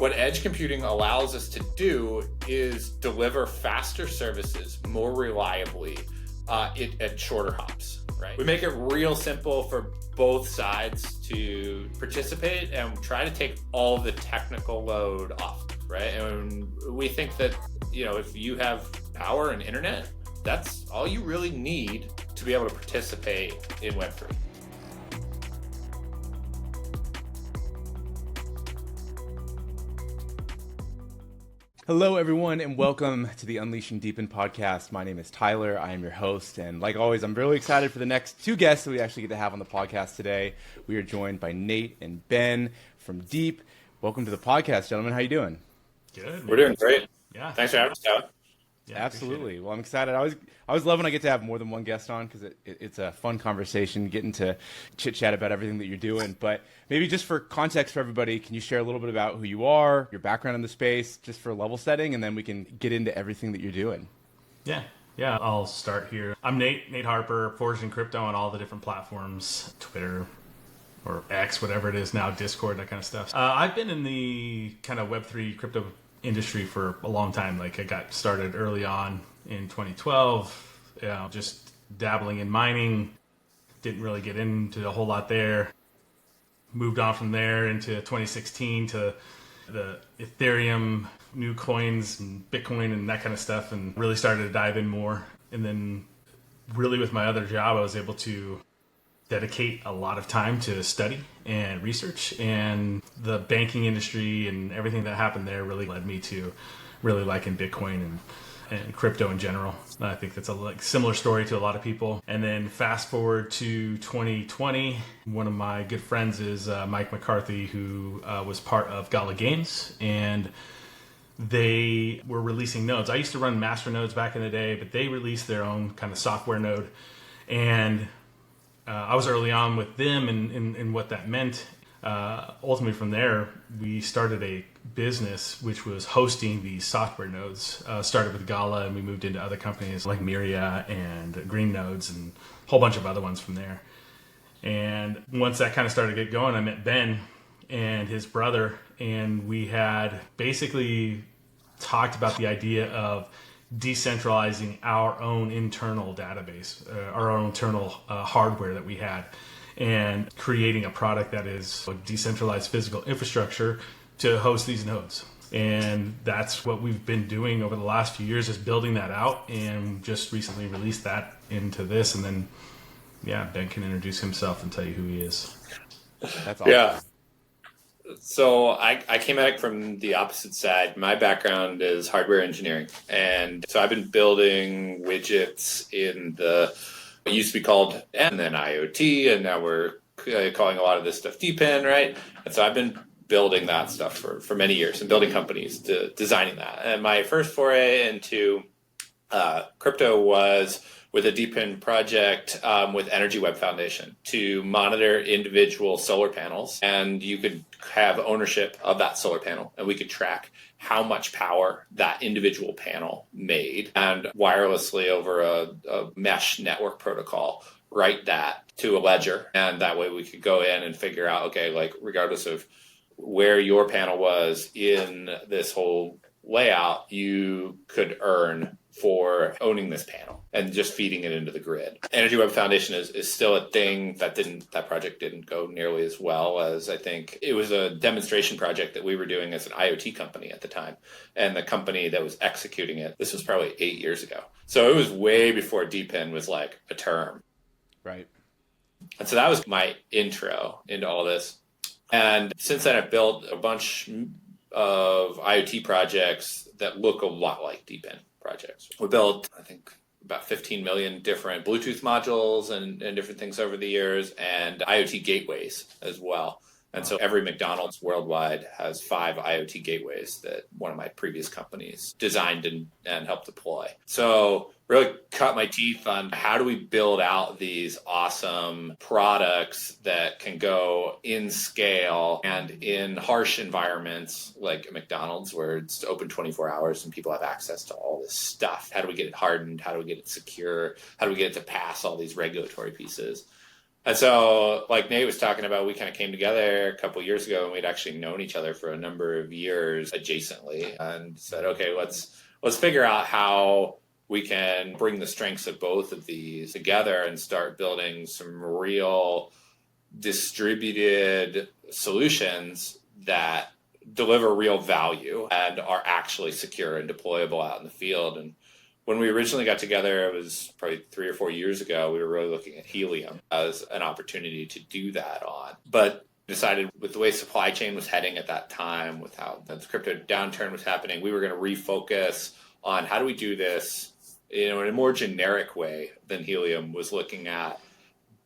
What edge computing allows us to do is deliver faster services more reliably at shorter hops, right? We make it real simple for both sides to participate and try to take all the technical load off, right? And we think that, if you have power and internet, that's all you really need to be able to participate in Web3. Hello, everyone, and welcome to the Unleashing DePIN Podcast. My name is Tyler. I am your host, and like always, I'm really excited for the next two guests that we actually get to have on the podcast today. We are joined by Nate and Ben from DeEEP. Welcome to the podcast, gentlemen. How you doing? Good. We're doing great. Yeah. Thanks for having us, Tyler. Yeah, absolutely. Well, I'm excited. I was loving I get to have more than one guest on because it's a fun conversation, getting to chit chat about everything that you're doing. But maybe just for context for everybody, can you share a little bit about who you are, your background in the space, just for level setting, and then we can get into everything that you're doing. Yeah. I'll start here. I'm Nate Harper, Forged in Crypto on all the different platforms, Twitter or X, whatever it is now, Discord, that kind of stuff. I've been in the kind of Web3 crypto industry for a long time. Like, I got started early on in 2012, just dabbling in mining, didn't really get into a whole lot there. Moved on from there into 2016 to the Ethereum, new coins and Bitcoin and that kind of stuff, and really started to dive in more. And then really with my other job, I was able to dedicate a lot of time to study and research, and the banking industry and everything that happened there really led me to really liking Bitcoin and crypto in general. I think that's a similar story to a lot of people. And then fast forward to 2020, one of my good friends is Mike McCarthy, who was part of Gala Games, and they were releasing nodes. I used to run master nodes back in the day, but they released their own kind of software node, and I was early on with them and what that meant. Ultimately from there, we started a business which was hosting these software nodes. Started with Gala, and we moved into other companies like Myria and Green Nodes and a whole bunch of other ones from there. And once that kind of started to get going, I met Ben and his brother, and we had basically talked about the idea of decentralizing our own internal database, our own internal hardware that we had, and creating a product that is a decentralized physical infrastructure to host these nodes. And that's what we've been doing over the last few years, is building that out, and just recently released that into this. And then, Ben can introduce himself and tell you who he is. That's awesome. Yeah. So I came at it from the opposite side. My background is hardware engineering. And so I've been building widgets in what used to be called and then IoT, and now we're calling a lot of this stuff DePIN, right? And so I've been building that stuff for many years and building companies, designing that. And my first foray into crypto was with a DePIN project with Energy Web Foundation to monitor individual solar panels. And you could have ownership of that solar panel, and we could track how much power that individual panel made, and wirelessly over a mesh network protocol, write that to a ledger. And that way we could go in and figure out, okay, like regardless of where your panel was in this whole layout, you could earn for owning this panel and just feeding it into the grid. Energy Web Foundation is still a thing. That project didn't go nearly as well as I think. It was a demonstration project that we were doing as an IoT company at the time. And the company that was executing it, this was probably 8 years ago. So it was way before DePIN was like a term. Right. And so that was my intro into all this. And since then I've built a bunch of IoT projects that look a lot like DePIN projects. We built, I think, about 15 million different Bluetooth modules and different things over the years, and IoT gateways as well. And so every McDonald's worldwide has 5 IoT gateways that one of my previous companies designed and helped deploy. So really cut my teeth on how do we build out these awesome products that can go in scale and in harsh environments like McDonald's, where it's open 24 hours and people have access to all this stuff. How do we get it hardened? How do we get it secure? How do we get it to pass all these regulatory pieces? And so, like Nate was talking about, we kind of came together a couple of years ago, and we'd actually known each other for a number of years adjacently, and said, okay, let's figure out how we can bring the strengths of both of these together and start building some real distributed solutions that deliver real value and are actually secure and deployable out in the field. And when we originally got together, it was probably 3 or 4 years ago, we were really looking at helium as an opportunity to do that on. But decided with the way supply chain was heading at that time, with how the crypto downturn was happening, we were going to refocus on how do we do this, in a more generic way than helium was looking at,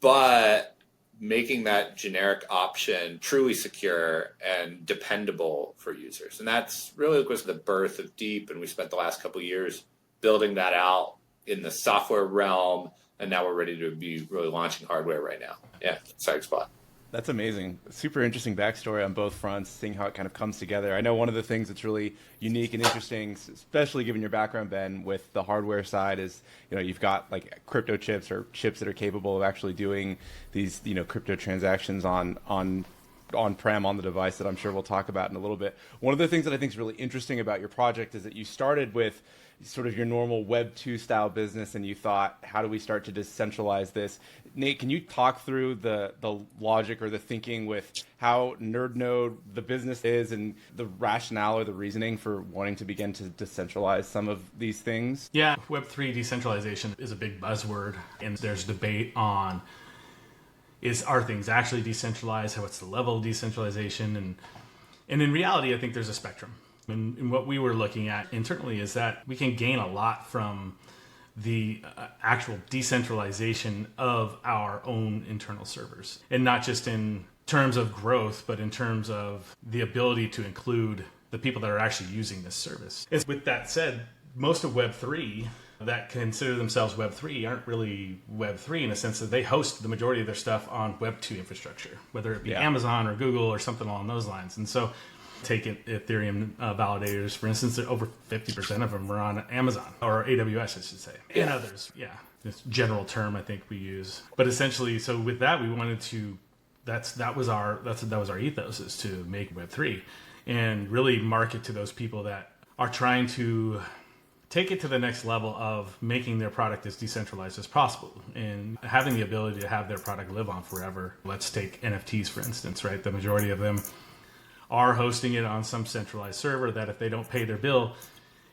but making that generic option truly secure and dependable for users. And that's really was the birth of DeEEP. And we spent the last couple of years building that out in the software realm, and now we're ready to be really launching hardware right now. Yeah, exciting spot. That's amazing. Super interesting backstory on both fronts, seeing how it kind of comes together. I know one of the things that's really unique and interesting, especially given your background, Ben, with the hardware side is, you've got like crypto chips or chips that are capable of actually doing these, crypto transactions on-prem on the device that I'm sure we'll talk about in a little bit. One of the things that I think is really interesting about your project is that you started with sort of your normal Web 2 style business, and you thought, how do we start to decentralize this? Nate, can you talk through the logic or the thinking with how NerdNode, the business is, and the rationale or the reasoning for wanting to begin to decentralize some of these things? Yeah, Web3 decentralization is a big buzzword, and there's debate on are things actually decentralized? What's the level of decentralization? And in reality, I think there's a spectrum. And what we were looking at internally is that we can gain a lot from the actual decentralization of our own internal servers. And not just in terms of growth, but in terms of the ability to include the people that are actually using this service. And with that said, most of Web3 that consider themselves Web3 aren't really Web3 in a sense that they host the majority of their stuff on Web2 infrastructure, whether it be Amazon or Google or something along those lines. And so take Ethereum validators, for instance, over 50% of them are on Amazon, or AWS, I should say, and others. Yeah, this general term I think we use. But essentially, so with that, we wanted to. That was our ethos, is to make Web3 and really market to those people that are trying to take it to the next level of making their product as decentralized as possible and having the ability to have their product live on forever. Let's take NFTs, for instance, right? The majority of them are hosting it on some centralized server that if they don't pay their bill,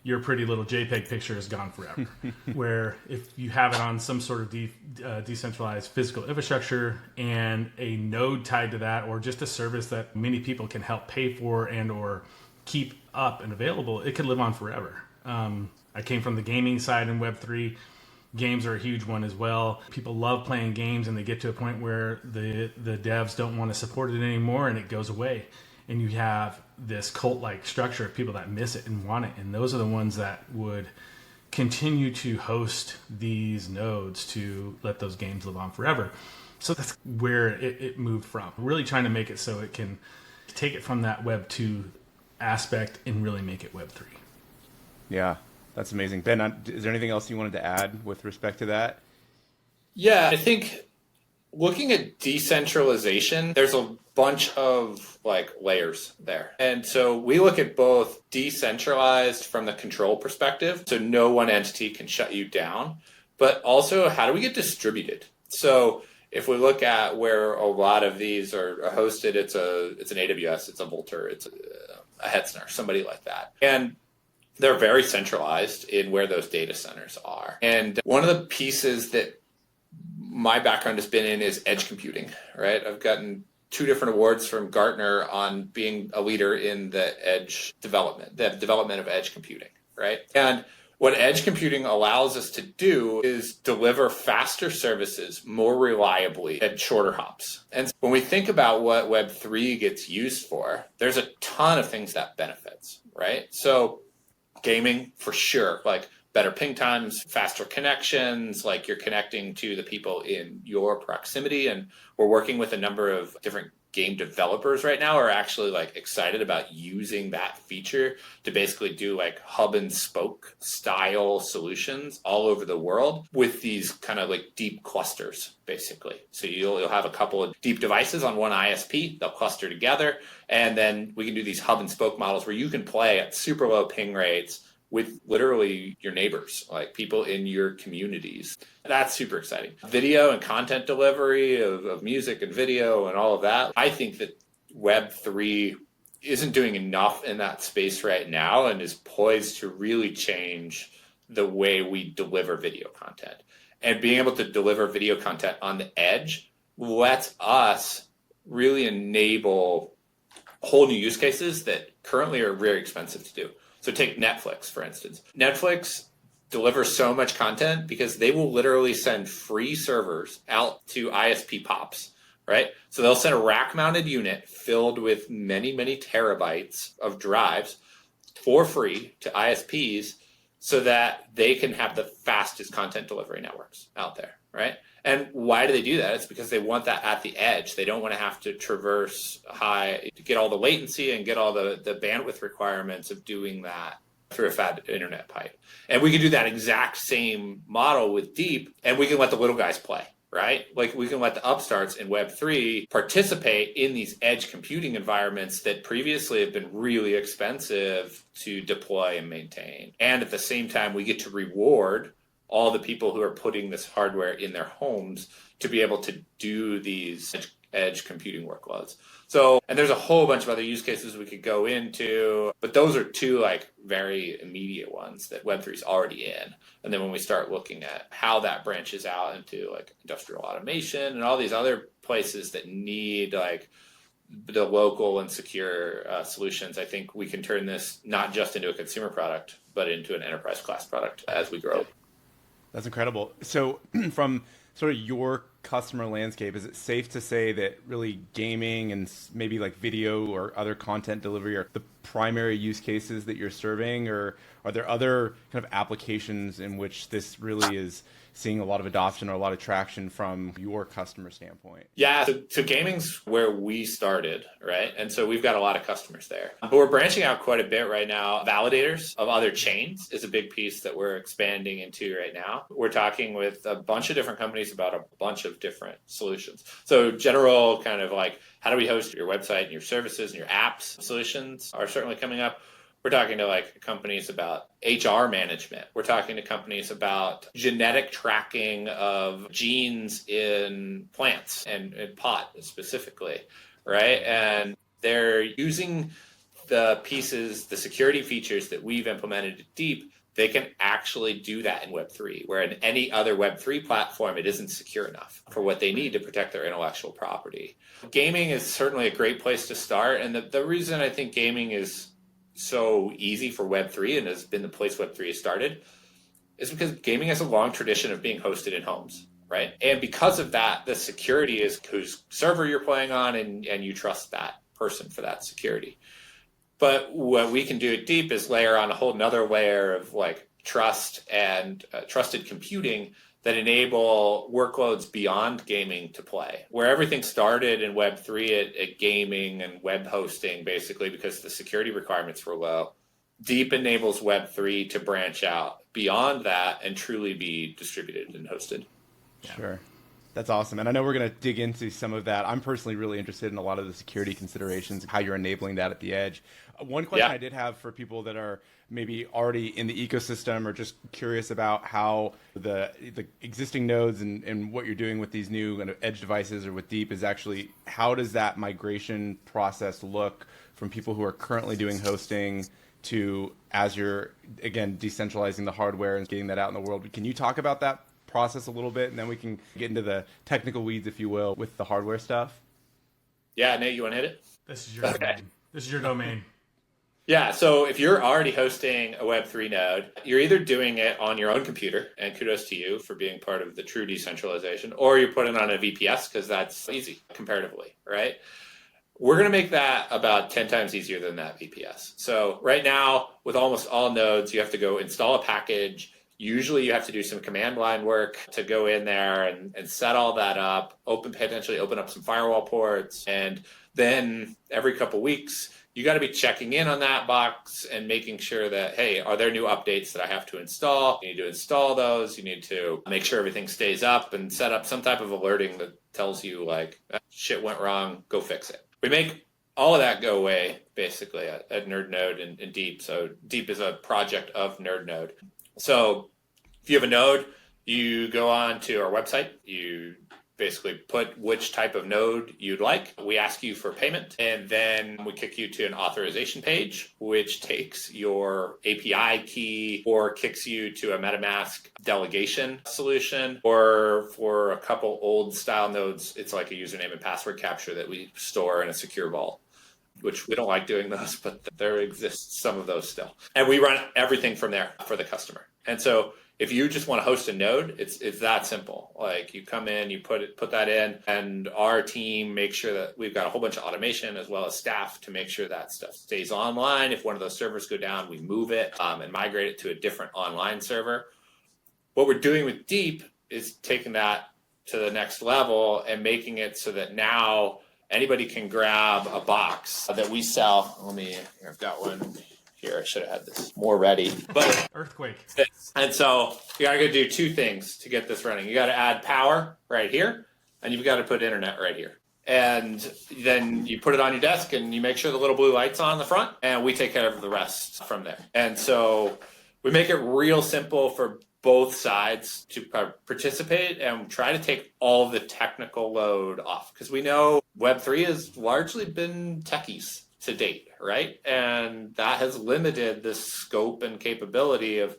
your pretty little JPEG picture is gone forever. Where if you have it on some sort of decentralized physical infrastructure and a node tied to that, or just a service that many people can help pay for and or keep up and available, it could live on forever. I came from the gaming side in Web3. Games are a huge one as well. People love playing games, and they get to a point where the devs don't want to support it anymore, and it goes away. And you have this cult-like structure of people that miss it and want it. And those are the ones that would continue to host these nodes to let those games live on forever. So that's where it moved from. Really trying to make it so it can take it from that Web 2 aspect and really make it Web 3. Yeah, that's amazing. Ben, is there anything else you wanted to add with respect to that? Yeah, I think looking at decentralization, there's a bunch of layers there. And so we look at both decentralized from the control perspective, so no one entity can shut you down, but also how do we get distributed? So if we look at where a lot of these are hosted, it's an AWS, it's a Vultr, it's a Hetzner, somebody like that. And they're very centralized in where those data centers are. And one of the pieces that my background has been in is edge computing, right? I've gotten 2 different awards from Gartner on being a leader in the development of edge computing, right? And what edge computing allows us to do is deliver faster services more reliably at shorter hops. And when we think about what Web3 gets used for, there's a ton of things that benefits, right? So gaming, for sure, better ping times, faster connections, you're connecting to the people in your proximity. And we're working with a number of different game developers right now are actually like excited about using that feature to basically do like hub and spoke style solutions all over the world with these kind of like deep clusters, basically. So you'll have a couple of deep devices on one ISP, they'll cluster together, and then we can do these hub and spoke models where you can play at super low ping rates with literally your neighbors, like people in your communities. That's super exciting. Video and content delivery of music and video and all of that. I think that Web3 isn't doing enough in that space right now and is poised to really change the way we deliver video content. And being able to deliver video content on the edge lets us really enable whole new use cases that currently are very expensive to do. So take Netflix, for instance. Netflix delivers so much content because they will literally send free servers out to ISP POPs, right? So they'll send a rack-mounted unit filled with many, many terabytes of drives for free to ISPs so that they can have the fastest content delivery networks out there, right? And why do they do that? It's because they want that at the edge. They don't want to have to traverse high to get all the latency and get all the bandwidth requirements of doing that through a fat internet pipe. And we can do that exact same model with DeEEP, and we can let the little guys play, right? Like we can let the upstarts in Web3 participate in these edge computing environments that previously have been really expensive to deploy and maintain. And at the same time, we get to reward all the people who are putting this hardware in their homes to be able to do these edge computing workloads. So, and there's a whole bunch of other use cases we could go into, but those are two like very immediate ones that Web3 is already in. And then when we start looking at how that branches out into like industrial automation and all these other places that need like the local and secure solutions, I think we can turn this not just into a consumer product, but into an enterprise class product as we grow. That's incredible. So from sort of your customer landscape, is it safe to say that really gaming and maybe like video or other content delivery are the primary use cases that you're serving, or are there other kind of applications in which this really is seeing a lot of adoption or a lot of traction from your customer standpoint? Yeah, so gaming's where we started, right? And so we've got a lot of customers there. But we're branching out quite a bit right now. Validators of other chains is a big piece that we're expanding into right now. We're talking with a bunch of different companies about a bunch of different solutions. So general kind of like, how do we host your website and your services and your apps solutions are certainly coming up. We're talking to like companies about HR management. We're talking to companies about genetic tracking of genes in plants and pot specifically, right? And they're using the pieces, the security features that we've implemented at DeEEP. They can actually do that in Web3, where in any other Web3 platform, it isn't secure enough for what they need to protect their intellectual property. Gaming is certainly a great place to start. And the reason I think gaming is so easy for Web3 and has been the place Web3 has started is because gaming has a long tradition of being hosted in homes, right? And because of that, the security is whose server you're playing on and you trust that person for that security. But what we can do at DeEEP is layer on a whole nother layer of like trust and trusted computing that enable workloads beyond gaming to play, where everything started in Web3 at gaming and web hosting, basically because the security requirements were low. DeEEP enables Web3 to branch out beyond that and truly be distributed and hosted. Sure. That's awesome. And I know we're going to dig into some of that. I'm personally really interested in a lot of the security considerations, how you're enabling that at the edge. One question I did have for people that are maybe already in the ecosystem or just curious about how the existing nodes and what you're doing with these new kind of edge devices or with DeEEP is actually, how does that migration process look from people who are currently doing hosting to, as you're, again, decentralizing the hardware and getting that out in the world? Can you talk about that process a little bit, and then we can get into the technical weeds, if you will, with the hardware stuff? Yeah, Nate, you want to hit it? This is your domain. This is your domain. Yeah, so if you're already hosting a Web3 node, you're either doing it on your own computer, and kudos to you for being part of the true decentralization, or you're putting it on a VPS because that's easy comparatively, right? We're going to make that about 10 times easier than that VPS. So right now, with almost all nodes, you have to go install a package, Usually you have to do some command line work to go in there and set all that up, potentially open up some firewall ports. And then every couple weeks, you got to be checking in on that box and making sure that, hey, are there new updates that I have to install? You need to install those. You need to make sure everything stays up and set up some type of alerting that tells you like, shit went wrong, go fix it. We make all of that go away basically at NerdNode and DeEEP. So DeEEP is a project of NerdNode. So if you have a node, you go on to our website, you basically put which type of node you'd like. We ask you for payment, and then we kick you to an authorization page, which takes your API key or kicks you to a MetaMask delegation solution. Or for a couple old style nodes, it's like a username and password capture that we store in a secure vault, which we don't like doing those, but there exists some of those still. And we run everything from there for the customer. And so if you just want to host a node, it's that simple. Like you come in, you put that in, and our team makes sure that we've got a whole bunch of automation as well as staff to make sure that stuff stays online. If one of those servers go down, we move it and migrate it to a different online server. What we're doing with DeEEP is taking that to the next level and making it so that now anybody can grab a box that we sell. Here, I've got one here. I should have had this more ready. But Earthquake. And so you got to do two things to get this running. You got to add power right here, and you've got to put internet right here. And then you put it on your desk, and you make sure the little blue light's on the front, and we take care of the rest from there. And so we make it real simple for both sides to participate and try to take all the technical load off. Because we know Web3 has largely been techies to date, right? And that has limited the scope and capability of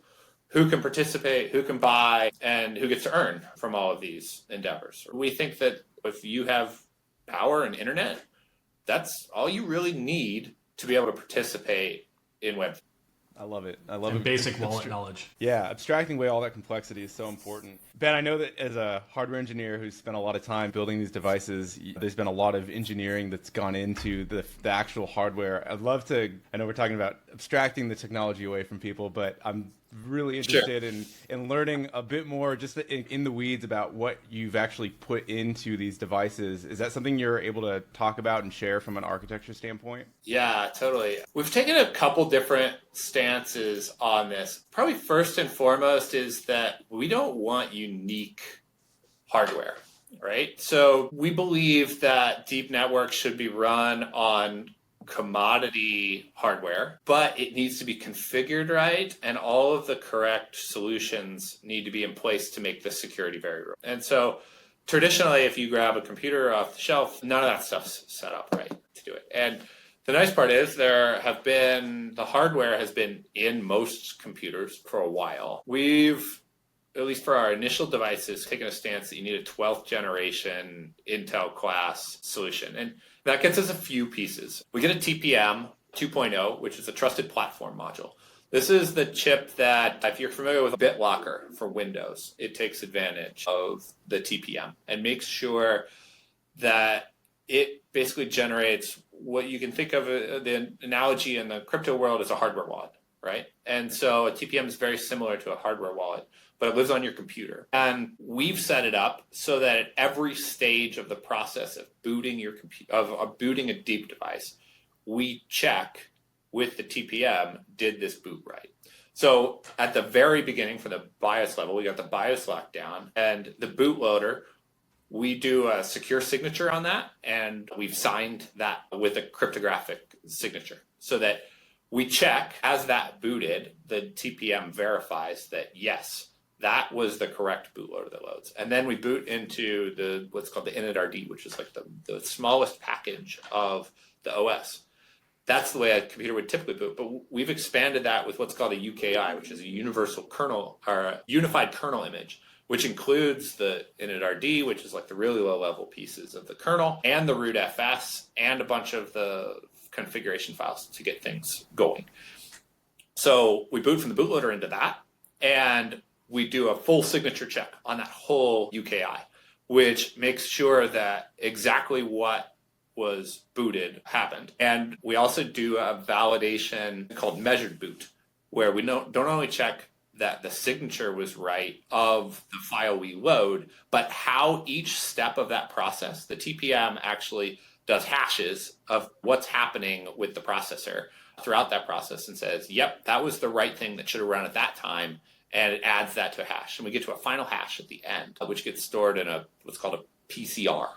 who can participate, who can buy, and who gets to earn from all of these endeavors. We think that if you have power and internet, that's all you really need to be able to participate in Web3. I love it. I love it. Basic wallet knowledge. Yeah, abstracting away all that complexity is so important. Ben, I know that as a hardware engineer who's spent a lot of time building these devices, there's been a lot of engineering that's gone into the actual hardware. I'd love to, I know we're talking about abstracting the technology away from people, but I'm really interested in learning a bit more just in the weeds about what you've actually put into these devices. Is that something you're able to talk about and share from an architecture standpoint? Yeah, totally. We've taken a couple different stances on this. Probably first and foremost is that we don't want unique hardware, right? So we believe that deep networks should be run on commodity hardware, but it needs to be configured right, and all of the correct solutions need to be in place to make the security very real. And so traditionally, if you grab a computer off the shelf, none of that stuff's set up right to do it. And the nice part is the hardware has been in most computers for a while. We've, at least for our initial devices, taken a stance that you need a 12th generation Intel class solution. And that gets us a few pieces. We get a TPM 2.0, which is a trusted platform module. This is the chip that, if you're familiar with BitLocker for Windows, it takes advantage of the TPM and makes sure that it basically generates what you can think of the analogy in the crypto world as a hardware wallet, right? And so a TPM is very similar to a hardware wallet, but it lives on your computer. And we've set it up so that at every stage of the process of booting your booting a DeEEP device, we check with the TPM, did this boot right? So at the very beginning, for the BIOS level, we got the BIOS lockdown, and the bootloader, we do a secure signature on that, and we've signed that with a cryptographic signature so that we check as that booted, the TPM verifies that yes, that was the correct bootloader that loads. And then we boot into what's called the initRD, which is like the smallest package of the OS. That's the way a computer would typically boot, but we've expanded that with what's called a UKI, which is a universal kernel or a unified kernel image, which includes the initRD, which is like the really low level pieces of the kernel, and the root FS, and a bunch of the configuration files to get things going. So we boot from the bootloader into that, and we do a full signature check on that whole UKI, which makes sure that exactly what was booted happened. And we also do a validation called measured boot, where we don't only check that the signature was right of the file we load, but how each step of that process, the TPM actually does hashes of what's happening with the processor throughout that process and says, yep, that was the right thing that should have run at that time. And it adds that to a hash. And we get to a final hash at the end, which gets stored in what's called a PCR.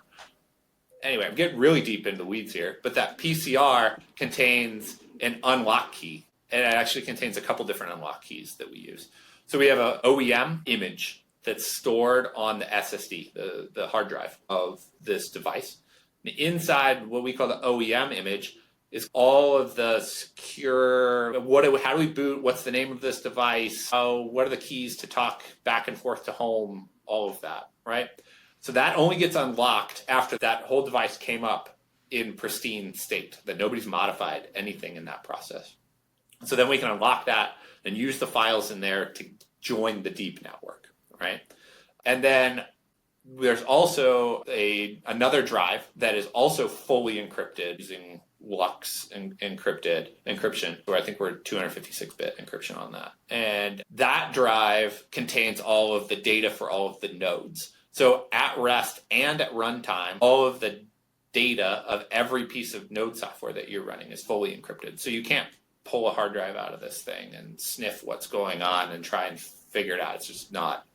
Anyway, I'm getting really deep into the weeds here, but that PCR contains an unlock key. And it actually contains a couple different unlock keys that we use. So we have an OEM image that's stored on the SSD, the hard drive of this device. Inside what we call the OEM image is all of the secure, how do we boot, what's the name of this device, what are the keys to talk back and forth to home, all of that, right? So that only gets unlocked after that whole device came up in pristine state, that nobody's modified anything in that process. So then we can unlock that and use the files in there to join the DeEEP network, right? And then there's also another drive that is also fully encrypted using Lux encryption, where I think we're 256-bit encryption on that. And that drive contains all of the data for all of the nodes. So at rest and at runtime, all of the data of every piece of node software that you're running is fully encrypted. So you can't pull a hard drive out of this thing and sniff what's going on and try and figure it out. It's just not.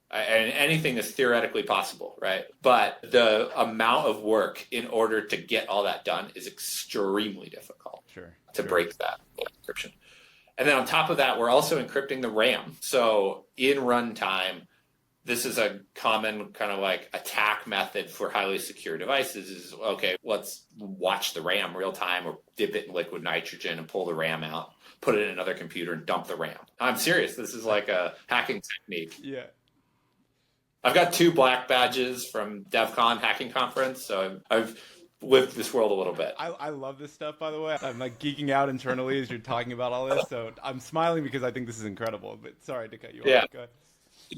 And anything is theoretically possible, right? But the amount of work in order to get all that done is extremely difficult to break that encryption. And then on top of that, we're also encrypting the RAM. So in runtime, this is a common kind of like attack method for highly secure devices is, okay, let's watch the RAM real time or dip it in liquid nitrogen and pull the RAM out, put it in another computer and dump the RAM. I'm serious. This is like a hacking technique. Yeah. I've got 2 black badges from DevCon hacking conference, so I've lived this world a little bit. I love this stuff, by the way. I'm like geeking out internally as you're talking about all this, so I'm smiling because I think this is incredible, but sorry to cut you off. Go ahead.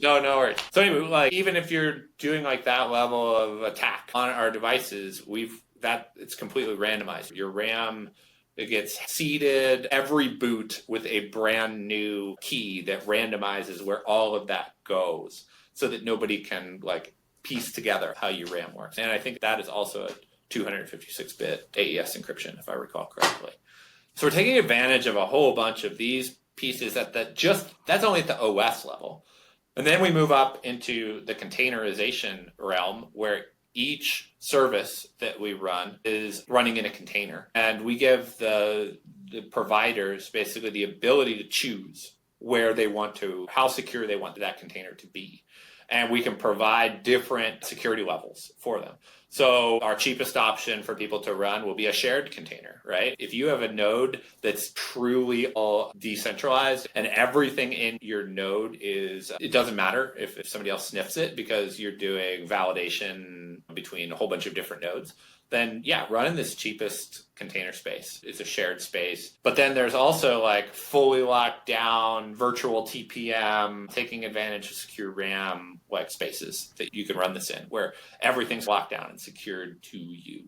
No worries. So anyway, like even if you're doing like that level of attack on our devices, it's completely randomized. Your RAM, it gets seeded every boot with a brand new key that randomizes where all of that goes, so that nobody can like piece together how your RAM works. And I think that is also a 256-bit AES encryption, if I recall correctly. So we're taking advantage of a whole bunch of these pieces that's only at the OS level. And then we move up into the containerization realm, where each service that we run is running in a container. And we give the providers basically the ability to choose how secure they want that container to be. And we can provide different security levels for them. So our cheapest option for people to run will be a shared container, right? If you have a node that's truly all decentralized and everything in your node it doesn't matter if somebody else sniffs it because you're doing validation between a whole bunch of different nodes, then yeah, run in this cheapest container space. It's a shared space. But then there's also like fully locked down virtual TPM, taking advantage of secure RAM like spaces that you can run this in, where everything's locked down and secured to you.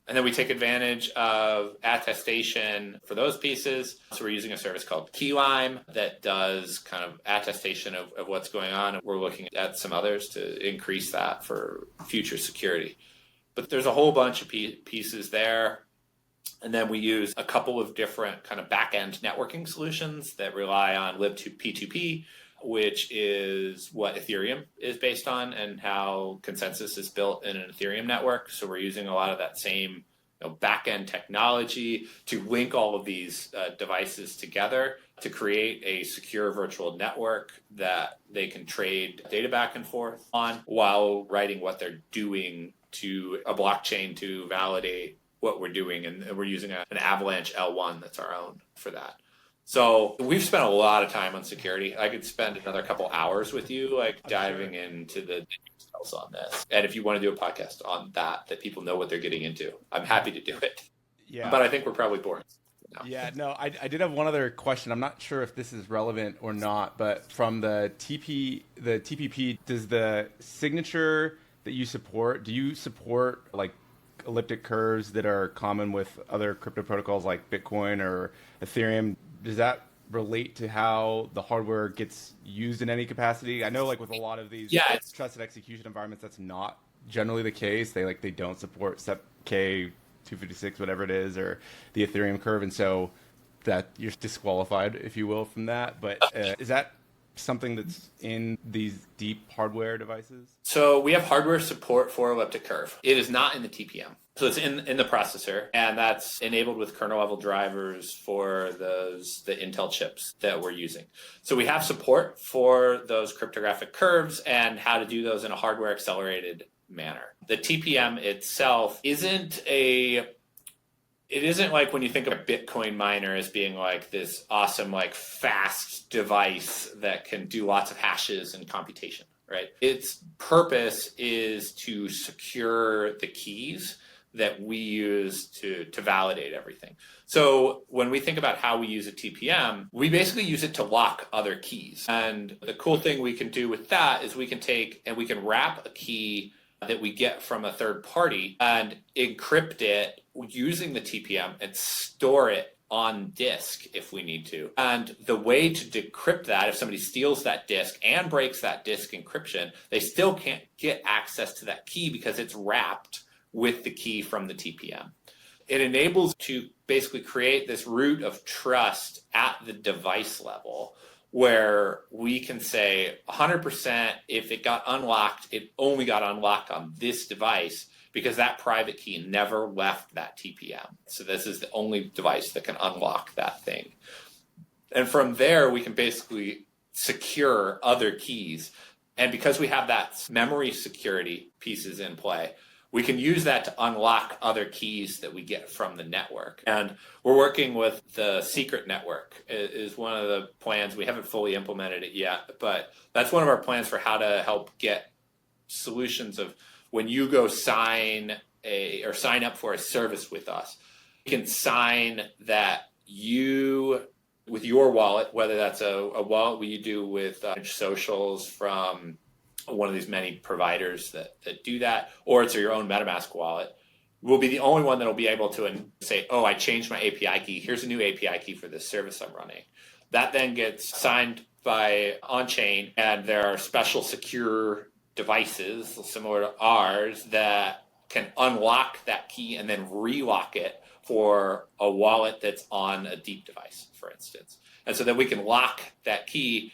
And then we take advantage of attestation for those pieces. So we're using a service called Keylime that does kind of attestation of what's going on. And we're looking at some others to increase that for future security. But there's a whole bunch of pieces there. And then we use a couple of different kind of back-end networking solutions that rely on libp2p, which is what Ethereum is based on and how consensus is built in an Ethereum network. So we're using a lot of that same back-end technology to link all of these devices together to create a secure virtual network that they can trade data back and forth on while writing what they're doing to a blockchain to validate what we're doing. And we're using an Avalanche L1 that's our own for that. So we've spent a lot of time on security. I could spend another couple hours with you, diving into the details on this. And if you want to do a podcast on that people know what they're getting into, I'm happy to do it. Yeah. But I think we're probably boring. Yeah, no, I did have one other question. I'm not sure if this is relevant or not, but from the TPP, does the signature that you support, do you support like elliptic curves that are common with other crypto protocols like Bitcoin or Ethereum? Does that relate to how the hardware gets used in any capacity? I know, like with a lot of these trusted execution environments, that's not generally the case. They don't support SEP K 256, whatever it is, or the Ethereum curve, and so that you're disqualified, if you will, from that. But is that something that's in these deep hardware devices? So we have hardware support for elliptic curve. It is not in the TPM. So it's in the processor, and that's enabled with kernel level drivers for the Intel chips that we're using. So we have support for those cryptographic curves and how to do those in a hardware accelerated manner. The TPM itself isn't like when you think of a Bitcoin miner as being like this awesome, like fast device that can do lots of hashes and computation, right? Its purpose is to secure the keys that we use to validate everything. So when we think about how we use a TPM, we basically use it to lock other keys. And the cool thing we can do with that is we can take and we can wrap a key that we get from a third party and encrypt it using the TPM and store it on disk if we need to. And the way to decrypt that, if somebody steals that disk and breaks that disk encryption, they still can't get access to that key because it's wrapped with the key from the TPM. It enables to basically create this root of trust at the device level where we can say 100% if it got unlocked, it only got unlocked on this device because that private key never left that TPM. So this is the only device that can unlock that thing. And from there, we can basically secure other keys. And because we have that memory security pieces in play, we can use that to unlock other keys that we get from the network. And we're working with the secret network is one of the plans. We haven't fully implemented it yet, but that's one of our plans for how to help get solutions of when you go sign up for a service with us, you can sign that you, with your wallet, whether that's a wallet we do with socials from one of these many providers that do that, or it's your own MetaMask wallet, will be the only one that will be able to say, oh, I changed my API key. Here's a new API key for this service I'm running. That then gets signed by on-chain, and there are special secure devices similar to ours that can unlock that key and then relock it for a wallet that's on a DeEEP device, for instance. And so then we can lock that key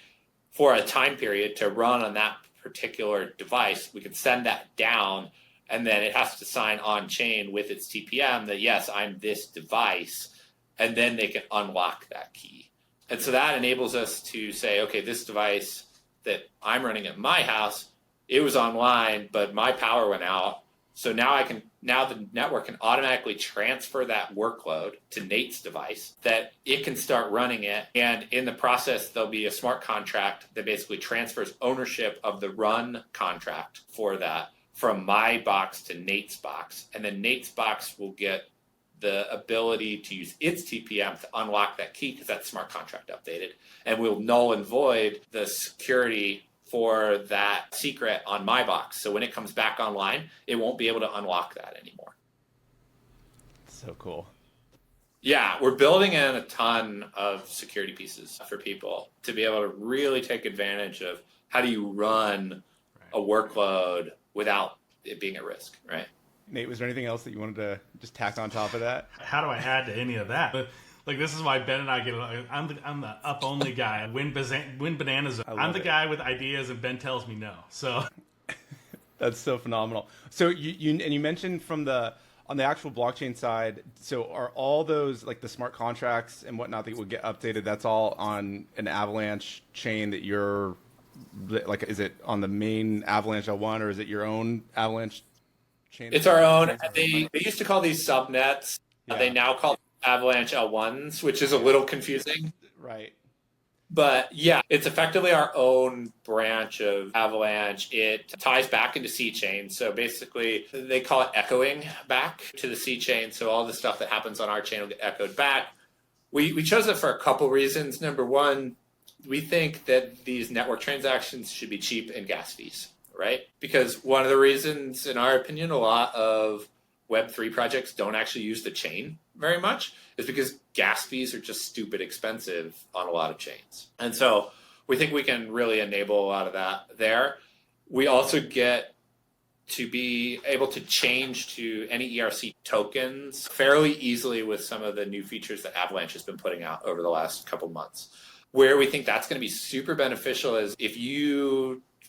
for a time period to run on that particular device. We can send that down, and then it has to sign on chain with its TPM that, yes, I'm this device, and then they can unlock that key. And so that enables us to say, okay, this device that I'm running at my house, it was online, but my power went out. So now the network can automatically transfer that workload to Nate's device, that it can start running it. And in the process, there'll be a smart contract that basically transfers ownership of the run contract for that from my box to Nate's box. And then Nate's box will get the ability to use its TPM to unlock that key because that smart contract updated. And we'll null and void the security for that secret on my box. So when it comes back online, it won't be able to unlock that anymore. So cool. Yeah, we're building in a ton of security pieces for people to be able to really take advantage of how do you run a workload without it being at risk, right? Nate, was there anything else that you wanted to just tack on top of that? How do I add to any of that? But like, this is why Ben and I get along. I'm the up only guy. Win bananas. I'm the guy with ideas, and Ben tells me no. So that's so phenomenal. So you mentioned on the actual blockchain side. So are all those like the smart contracts and whatnot that would get updated? That's all on an Avalanche chain that you're like. Is it on the main Avalanche L1 or is it your own Avalanche chain? It's our own. They used to call these subnets. Yeah. They now call Avalanche L1s, which is a little confusing. Right. But yeah, it's effectively our own branch of Avalanche. It ties back into C chain. So basically, they call it echoing back to the C chain. So all the stuff that happens on our chain will get echoed back. We chose it for a couple reasons. Number one, we think that these network transactions should be cheap and gas fees, right? Because one of the reasons, in our opinion, a lot of Web3 projects don't actually use the chain very much is because gas fees are just stupid expensive on a lot of chains. And so we think we can really enable a lot of that there. We also get to be able to change to any ERC tokens fairly easily with some of the new features that Avalanche has been putting out over the last couple months. Where we think that's going to be super beneficial is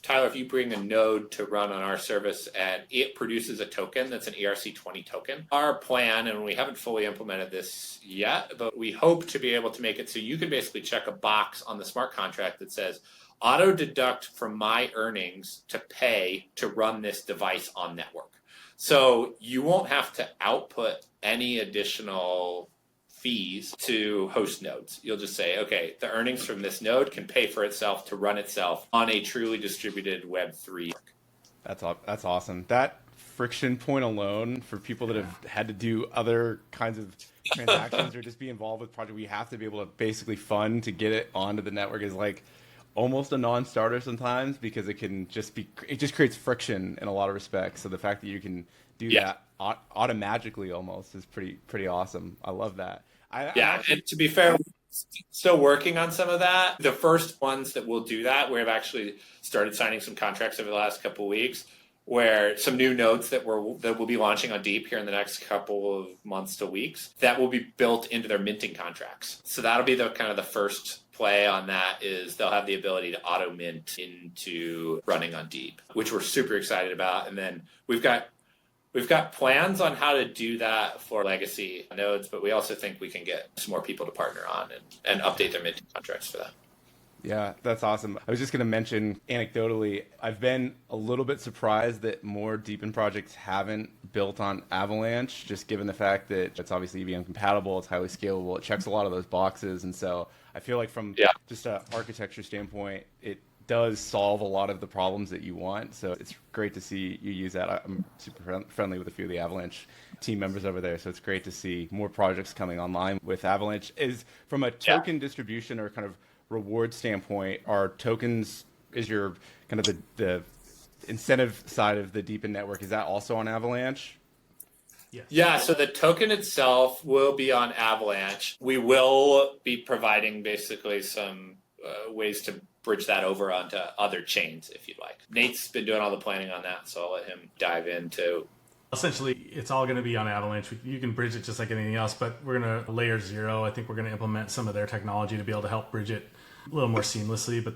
Tyler, if you bring a node to run on our service and it produces a token that's an ERC20 token, our plan, and we haven't fully implemented this yet, but we hope to be able to make it so you can basically check a box on the smart contract that says, auto deduct from my earnings to pay to run this device on network. So you won't have to output any additional fees to host nodes. You'll just say, okay, the earnings from this node can pay for itself to run itself on a truly distributed Web3. That's awesome. That friction point alone for people that have had to do other kinds of transactions or just be involved with project, we have to be able to basically fund to get it onto the network is like almost a non-starter sometimes because it just creates friction in a lot of respects. So the fact that you can do that automatically almost is pretty awesome. I love that. And to be fair, we're still working on some of that. The first ones that will do that, we've actually started signing some contracts over the last couple of weeks where some new nodes that will be launching on DeEEP here in the next couple of months to weeks that will be built into their minting contracts. So that'll be the kind of the first play on that is they'll have the ability to auto mint into running on DeEEP, which we're super excited about. And then we've got plans on how to do that for legacy nodes, but we also think we can get some more people to partner on and update their minting contracts for that. Yeah, that's awesome. I was just going to mention anecdotally, I've been a little bit surprised that more DePIN projects haven't built on Avalanche, just given the fact that it's obviously EVM compatible, it's highly scalable, it checks a lot of those boxes. And so I feel like from just an architecture standpoint, it does solve a lot of the problems that you want. So it's great to see you use that. I'm super friendly with a few of the Avalanche team members over there. So it's great to see more projects coming online with Avalanche. Is from a token distribution or kind of reward standpoint, are tokens, is your kind of the incentive side of the DePIN network, is that also on Avalanche? Yes. Yeah, so the token itself will be on Avalanche. We will be providing basically some ways to bridge that over onto other chains, if you'd like. Nate's been doing all the planning on that, so I'll let him dive into. Essentially, it's all going to be on Avalanche. You can bridge it just like anything else, but we're going to layer 0. I think we're going to implement some of their technology to be able to help bridge it a little more seamlessly. But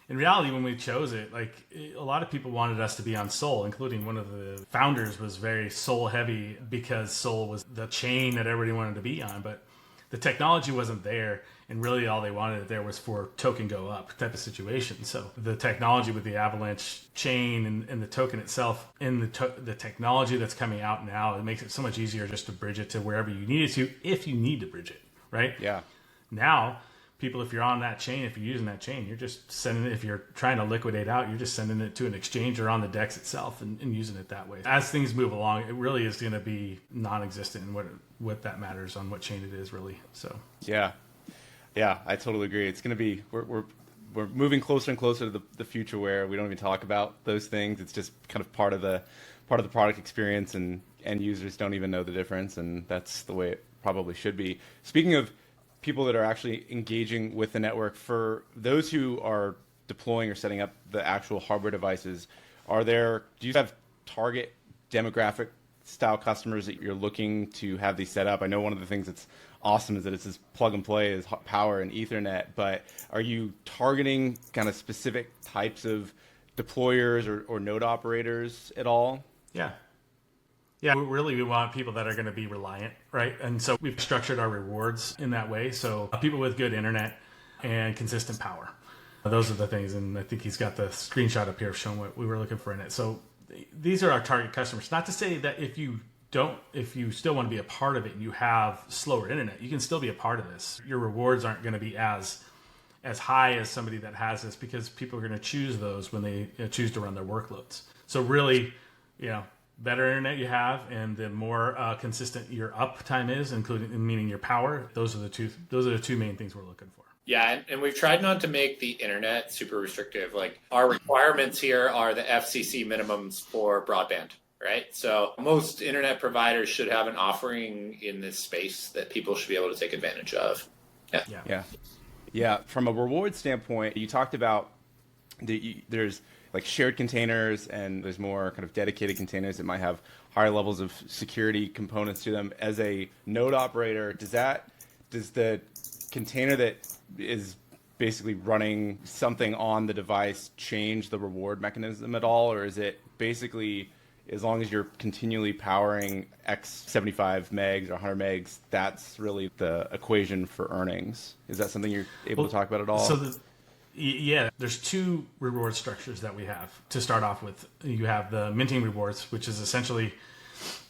in reality, when we chose it, a lot of people wanted us to be on Sol, including one of the founders was very Sol heavy because Sol was the chain that everybody wanted to be on. But the technology wasn't there, and really all they wanted it there was for token go up type of situation. So the technology with the Avalanche chain and the token itself and the technology that's coming out now, it makes it so much easier just to bridge it to wherever you need it to, if you need to bridge it, right? Yeah. Now, people, if you're on that chain, if you're using that chain, you're just sending it, if you're trying to liquidate out, you're just sending it to an exchange or on the DEX itself and using it that way. As things move along, it really is going to be non-existent in what that matters on what chain it is, really. So yeah, I totally agree. It's going to be, we're moving closer and closer to the future where we don't even talk about those things. It's just kind of part of the product experience, and end users don't even know the difference, and that's the way it probably should be. Speaking of people that are actually engaging with the network, for those who are deploying or setting up the actual hardware devices, do you have target demographic style customers that you're looking to have these set up? I know one of the things that's awesome is that it's this plug and play is power and Ethernet, but are you targeting kind of specific types of deployers or node operators at all? Yeah, we want people that are going to be reliant, right? And so we've structured our rewards in that way. So people with good internet and consistent power. Those are the things. And I think he's got the screenshot up here showing what we were looking for in it. So these are our target customers. Not to say that if you still want to be a part of it and you have slower internet, you can still be a part of this. Your rewards aren't going to be as high as somebody that has this, because people are going to choose those when they choose to run their workloads. So really, better internet you have, and the more consistent your uptime is, meaning your power. Those are the two main things we're looking for. Yeah, and we've tried not to make the internet super restrictive. Like, our requirements here are the FCC minimums for broadband, right? So most internet providers should have an offering in this space that people should be able to take advantage of. Yeah. From a reward standpoint, you talked about there's like shared containers and there's more kind of dedicated containers that might have higher levels of security components to them. As a node operator, does the container that is basically running something on the device change the reward mechanism at all, or is it basically as long as you're continually powering X 75 megs or 100 megs, that's really the equation for earnings? Is that something you're able to talk about at all? Yeah, there's two reward structures that we have to start off with. You have the minting rewards, which is essentially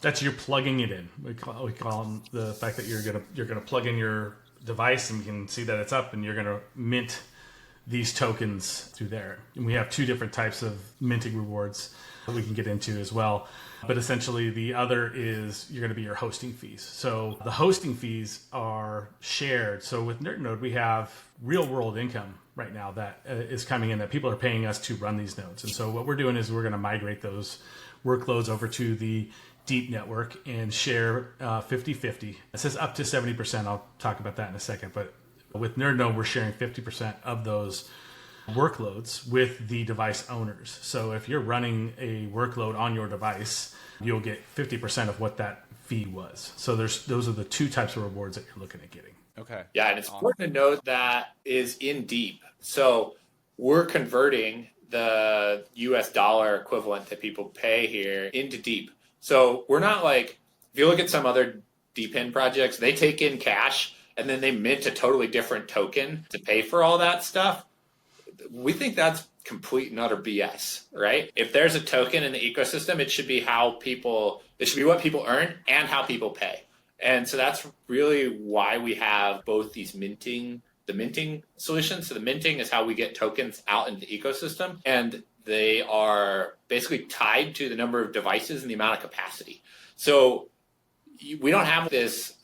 that's you're plugging it in. We call them the fact that you're gonna plug in your device and you can see that it's up, and you're gonna mint these tokens through there. And we have two different types of minting rewards that we can get into as well. But essentially, the other is you're going to be your hosting fees. So the hosting fees are shared. So with NerdNode, we have real world income right now that is coming in that people are paying us to run these nodes. And so what we're doing is we're going to migrate those workloads over to the DeEEP network and share 50-50. It says up to 70%. I'll talk about that in a second. But with NerdNode, we're sharing 50% of those workloads with the device owners. So if you're running a workload on your device, you'll get 50% of what that fee was. So those are the two types of rewards that you're looking at getting. Okay. Yeah, and it's important to note that is in DeEEP. So we're converting the US dollar equivalent that people pay here into DeEEP. So we're not like, if you look at some other DePIN projects, they take in cash and then they mint a totally different token to pay for all that stuff. We think that's complete and utter BS, right? If there's a token in the ecosystem, it should be what people earn and how people pay. And so that's really why we have both these minting solutions. So the minting is how we get tokens out into the ecosystem, and they are basically tied to the number of devices and the amount of capacity. So we don't have this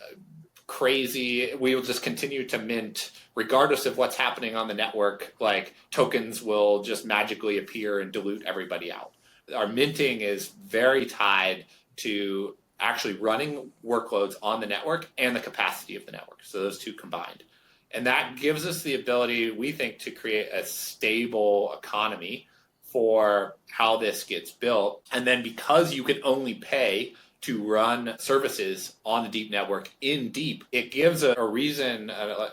crazy, we will just continue to mint regardless of what's happening on the network, like tokens will just magically appear and dilute everybody out. Our minting is very tied to actually running workloads on the network and the capacity of the network. So those two combined. And that gives us the ability, we think, to create a stable economy for how this gets built. And then because you can only pay to run services on the DeEEP network in DeEEP, it gives a reason, a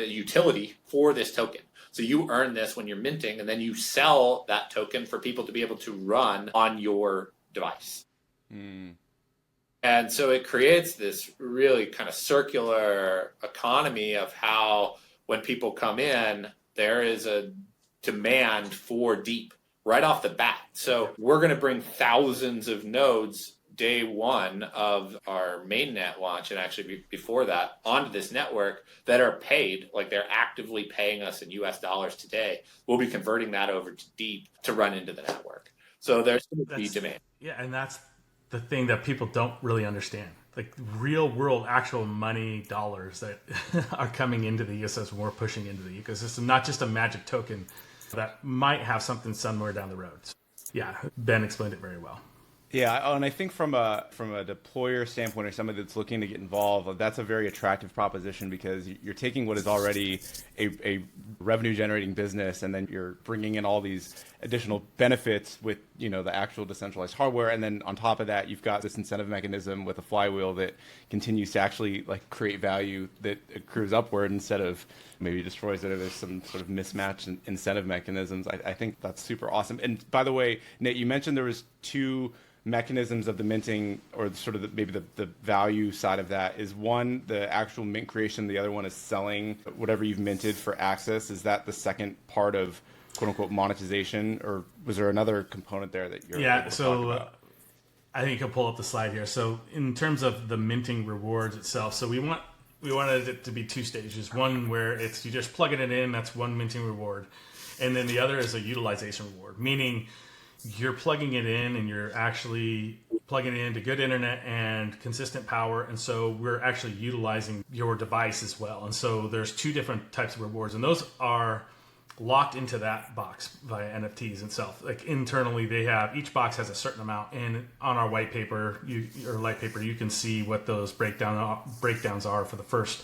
utility for this token. So you earn this when you're minting, and then you sell that token for people to be able to run on your device. And so it creates this really kind of circular economy of how when people come in, there is a demand for DeEEP right off the bat. So we're going to bring thousands of nodes day one of our mainnet launch, and actually before that, onto this network that are paid, like they're actively paying us in US dollars today. We'll be converting that over to DeEEP to run into the network. So there's going to be demand. Yeah, and that's the thing that people don't really understand. Like real world actual money dollars that are coming into the ecosystem, we're pushing into the ecosystem, not just a magic token that might have something somewhere down the road. Yeah, Ben explained it very well. Yeah, and I think from a deployer standpoint or somebody that's looking to get involved, that's a very attractive proposition because you're taking what is already a revenue generating business, and then you're bringing in all these additional benefits with the actual decentralized hardware, and then on top of that, you've got this incentive mechanism with a flywheel that continues to actually like create value that accrues upward instead of maybe destroys it if there's some sort of mismatched incentive mechanisms. I think that's super awesome. And by the way, Nate, you mentioned there was two mechanisms of the minting, or sort of maybe the value side of that. Is one the actual mint creation, the other one is selling whatever you've minted for access? Is that the second part of quote unquote monetization, or was there another component there that you're able to talk about? I think I'll pull up the slide here. So in terms of the minting rewards itself, so we wanted it to be two stages. One where it's you just plugging it in, that's one minting reward, and then the other is a utilization reward, meaning you're plugging it in and you're actually plugging it into good internet and consistent power. And so we're actually utilizing your device as well. And so there's two different types of rewards. And those are locked into that box via NFTs itself. Like internally, each box has a certain amount, and on our white paper, light paper, you can see what those breakdowns are for the first,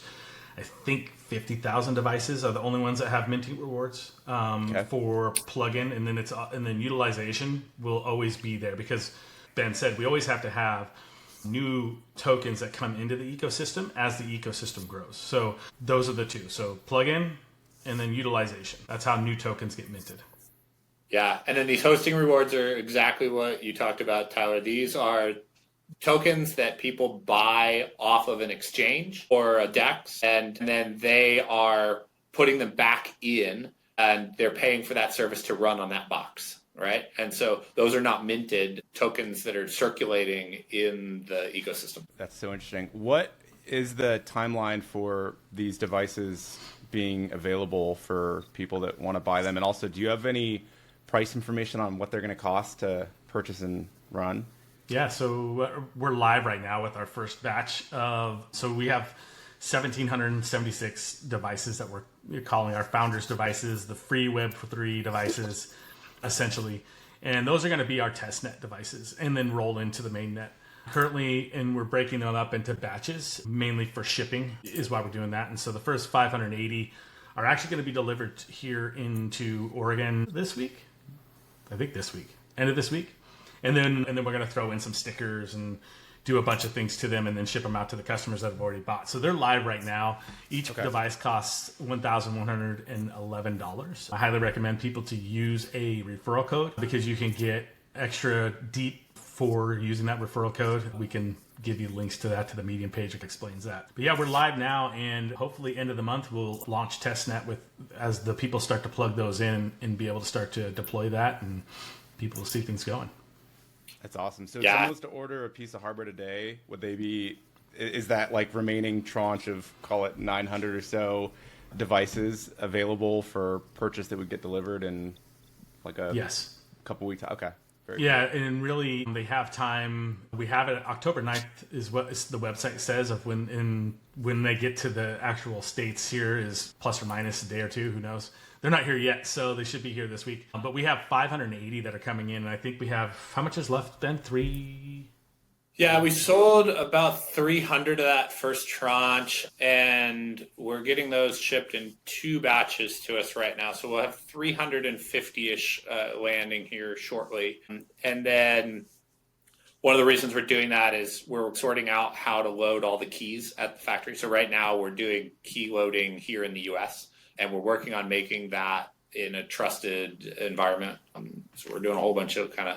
I think 50,000 devices are the only ones that have minting rewards for plugin, and then utilization will always be there because Ben said we always have to have new tokens that come into the ecosystem as the ecosystem grows. So those are the two. So plugin and then utilization. That's how new tokens get minted. Yeah, and then these hosting rewards are exactly what you talked about, Tyler. These are tokens that people buy off of an exchange or a DEX, and then they are putting them back in, and they're paying for that service to run on that box, right? And so those are not minted tokens that are circulating in the ecosystem. That's so interesting. What is the timeline for these devices being available for people that want to buy them? And also, do you have any price information on what they're going to cost to purchase and run? Yeah, so we're live right now with our first batch so we have 1,776 devices that we're calling our founders devices, the free Web3 devices, essentially. And those are going to be our testnet devices and then roll into the mainnet. Currently, and we're breaking them up into batches, mainly for shipping is why we're doing that. And so the first 580 are actually going to be delivered here into Oregon this week. I think this week, end of this week. And then we're going to throw in some stickers and do a bunch of things to them and then ship them out to the customers that have already bought. So they're live right now. Each device costs $1,111. I highly recommend people to use a referral code because you can get extra DeEEP for using that referral code. We can give you links to that to the Medium page that explains that. But yeah, we're live now, and hopefully end of the month we'll launch testnet as the people start to plug those in and be able to start to deploy that, and people will see things going. That's awesome. So if someone was to order a piece of hardware today, is that like remaining tranche of, call it 900 or so devices available for purchase that would get delivered in like a couple weeks? Okay. Yeah, and really they have time. We have it October 9th is what the website says of when they get to the actual states here is plus or minus a day or two, who knows. They're not here yet, so they should be here this week. But we have 580 that are coming in, and I think we have, how much is left, Ben? 3? Yeah, we sold about 300 of that first tranche, and we're getting those shipped in 2 batches to us right now. So we'll have 350-ish landing here shortly. And then one of the reasons we're doing that is we're sorting out how to load all the keys at the factory. So right now we're doing key loading here in the U.S., and we're working on making that in a trusted environment. So we're doing a whole bunch of kind of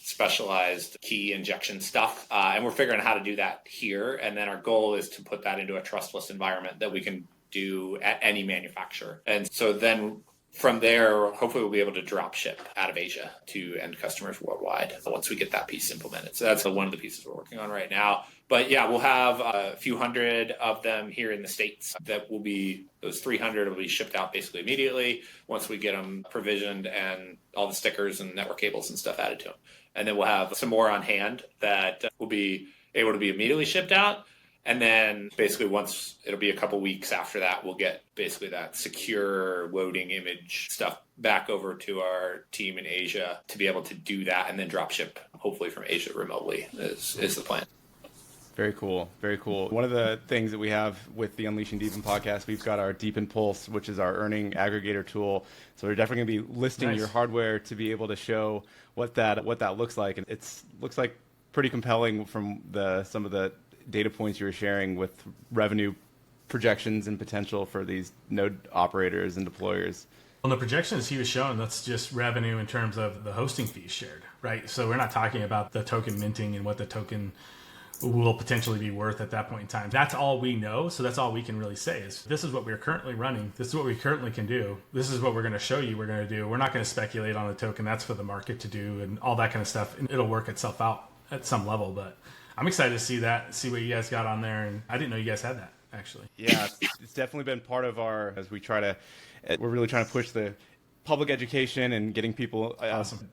specialized key injection stuff. And we're figuring out how to do that here. And then our goal is to put that into a trustless environment that we can do at any manufacturer. And so then from there, hopefully we'll be able to drop ship out of Asia to end customers worldwide once we get that piece implemented. So that's one of the pieces we're working on right now. But yeah, we'll have a few hundred of them here in the States that will be, those 300 will be shipped out basically immediately once we get them provisioned and all the stickers and network cables and stuff added to them. And then we'll have some more on hand that will be able to be immediately shipped out. And then basically once, it'll be a couple weeks after that, we'll get basically that secure loading image stuff back over to our team in Asia to be able to do that and then drop ship hopefully from Asia remotely is the plan. Very cool. Very cool. One of the things that we have with the Unleashing DePIN podcast, we've got our DePIN Pulse, which is our earning aggregator tool. So we're definitely going to be listing your hardware to be able to show what that looks like. And it looks like pretty compelling from some of the data points you were sharing with revenue projections and potential for these node operators and deployers. Well, the projections he was showing, that's just revenue in terms of the hosting fees shared, right? So we're not talking about the token minting and what the token will potentially be worth at that point in time. That's all we know. So that's all we can really say is this is what we're currently running. This is what we currently can do. This is what we're going to show you we're going to do. We're not going to speculate on the token. That's for the market to do and all that kind of stuff. And it'll work itself out at some level. But I'm excited to see what you guys got on there. And I didn't know you guys had that, actually. Yeah, it's definitely been part of we're really trying to push the public education and getting people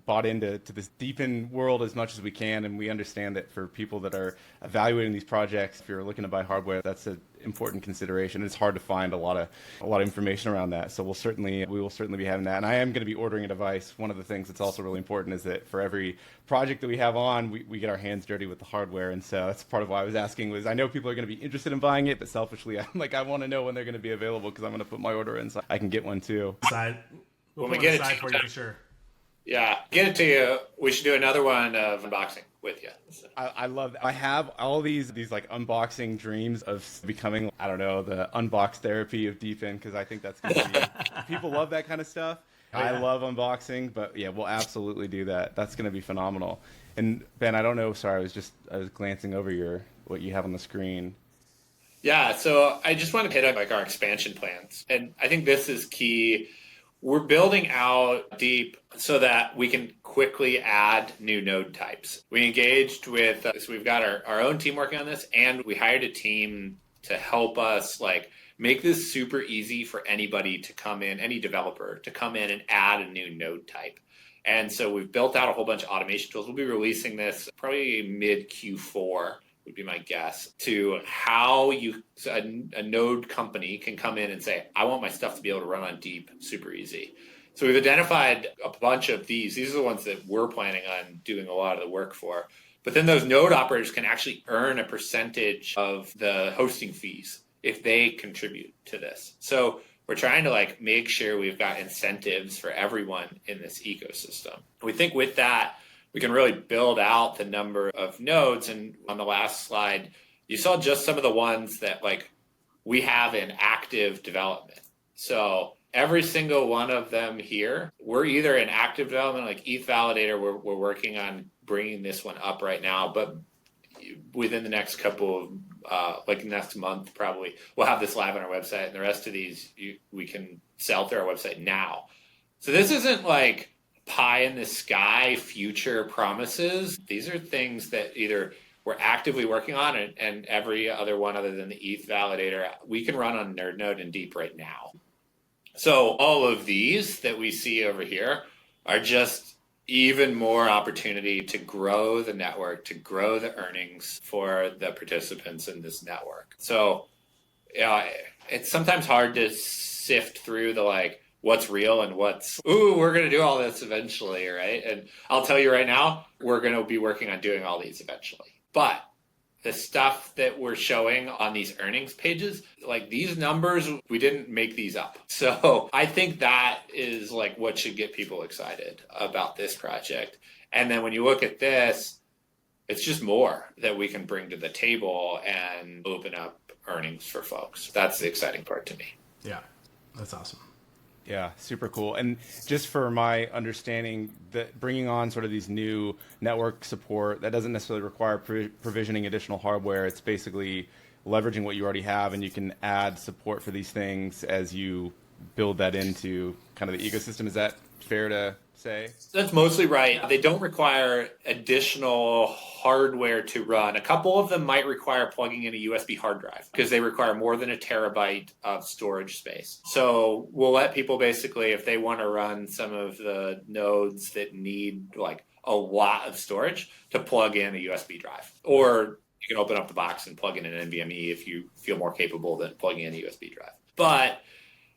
bought into this DePIN world as much as we can. And we understand that for people that are evaluating these projects, if you're looking to buy hardware, that's an important consideration. It's hard to find a lot of information around that. So we will certainly be having that. And I am going to be ordering a device. One of the things that's also really important is that for every project that we have on, we get our hands dirty with the hardware. And so that's part of why I was asking was I know people are going to be interested in buying it, but selfishly, I'm like, I want to know when they're going to be available because I'm going to put my order in so I can get one too. When we get it to you, for sure. Yeah, get it to you. We should do another one of unboxing with you. So. I love that. I have all these like unboxing dreams of becoming, I don't know, the unbox therapy of DePIN because I think that's going to be, people love that kind of stuff. Oh, yeah. I love unboxing, but yeah, we'll absolutely do that. That's going to be phenomenal. And Ben, I don't know, sorry, I was glancing over what you have on the screen. Yeah, so I just want to hit up like our expansion plans. And I think this is key. We're building out DeEEP so that we can quickly add new node types. We engaged with, so we've got our own team working on this, and we hired a team to help us like make this super easy for anybody to come in, any developer to come in and add a new node type. And so we've built out a whole bunch of automation tools. We'll be releasing this probably mid Q4. Would be my guess, to how a node company can come in and say, I want my stuff to be able to run on DeEEP super easy. So we've identified a bunch of these. These are the ones that we're planning on doing a lot of the work for. But then those node operators can actually earn a percentage of the hosting fees if they contribute to this. So we're trying to like make sure we've got incentives for everyone in this ecosystem. We think with that, we can really build out the number of nodes. And on the last slide, you saw just some of the ones that like we have in active development. So every single one of them here, we're either in active development, like ETH Validator, we're working on bringing this one up right now, but within the next couple of, like next month probably, we'll have this live on our website, and the rest of these we can sell through our website now. So this isn't like pie in the sky future promises. These are things that either we're actively working on, and every other one other than the ETH validator we can run on NerdNode and DeEEP right now. So all of these that we see over here are just even more opportunity to grow the network, to grow the earnings for the participants in this network. So it's sometimes hard to sift through the like what's real and what's, we're going to do all this eventually, right? And I'll tell you right now, we're going to be working on doing all these eventually. But the stuff that we're showing on these earnings pages, like these numbers, we didn't make these up. So I think that is like what should get people excited about this project. And then when you look at this, it's just more that we can bring to the table and open up earnings for folks. That's the exciting part to me. Yeah, that's awesome. Yeah, super cool. And just for my understanding, that bringing on sort of these new network support, that doesn't necessarily require provisioning additional hardware. It's basically leveraging what you already have, and you can add support for these things as you build that into kind of the ecosystem. Is that fair to say? That's mostly right. They don't require additional hardware to run. A couple of them might require plugging in a USB hard drive because they require more than a terabyte of storage space. So we'll let people basically, if they want to run some of the nodes that need like a lot of storage, to plug in a USB drive. Or you can open up the box and plug in an NVMe if you feel more capable than plugging in a USB drive. But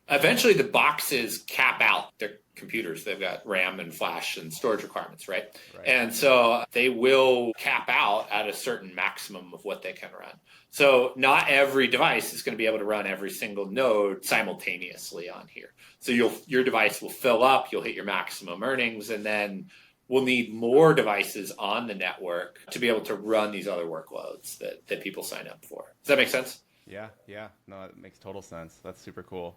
eventually the boxes cap out their computers. They've got RAM and flash and storage requirements, right? And so they will cap out at a certain maximum of what they can run. So not every device is going to be able to run every single node simultaneously on here. So your device will fill up, you'll hit your maximum earnings, and then we'll need more devices on the network to be able to run these other workloads that people sign up for. Does that make sense? Yeah. No, it makes total sense. That's super cool.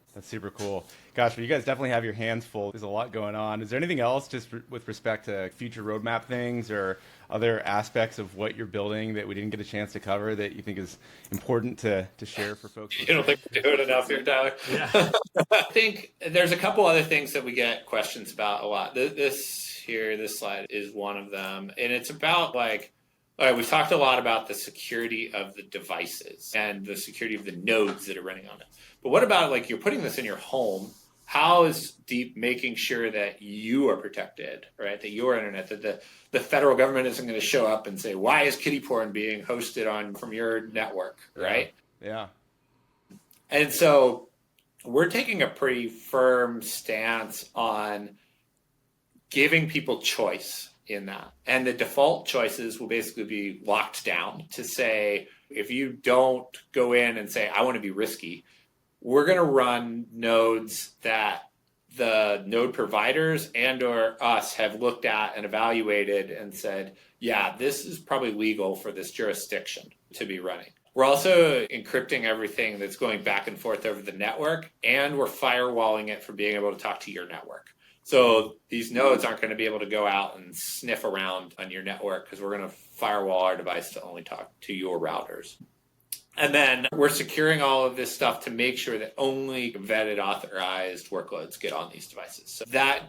Gosh, but you guys definitely have your hands full. There's a lot going on. Is there anything else just with respect to future roadmap things or other aspects of what you're building that we didn't get a chance to cover that you think is important to share for folks? You don't think we're doing enough here, Tyler? Yeah. I think there's a couple other things that we get questions about a lot. This slide is one of them. And it's about like, all right, we've talked a lot about the security of the devices and the security of the nodes that are running on it. But what about like you're putting this in your home? how is DeEEP making sure that you are protected, right? That your internet, that the federal government isn't going to show up and say, why is kiddie porn being hosted on from your network, right? Yeah. And so we're taking a pretty firm stance on giving people choice in that. And the default choices will basically be locked down to say, if you don't go in and say, I want to be risky, we're going to run nodes that the node providers and or us have looked at and evaluated and said, yeah, this is probably legal for this jurisdiction to be running. We're also encrypting everything that's going back and forth over the network, and we're firewalling it from being able to talk to your network. So these nodes aren't going to be able to go out and sniff around on your network because we're going to firewall our device to only talk to your routers. And then we're securing all of this stuff to make sure that only vetted, authorized workloads get on these devices. So that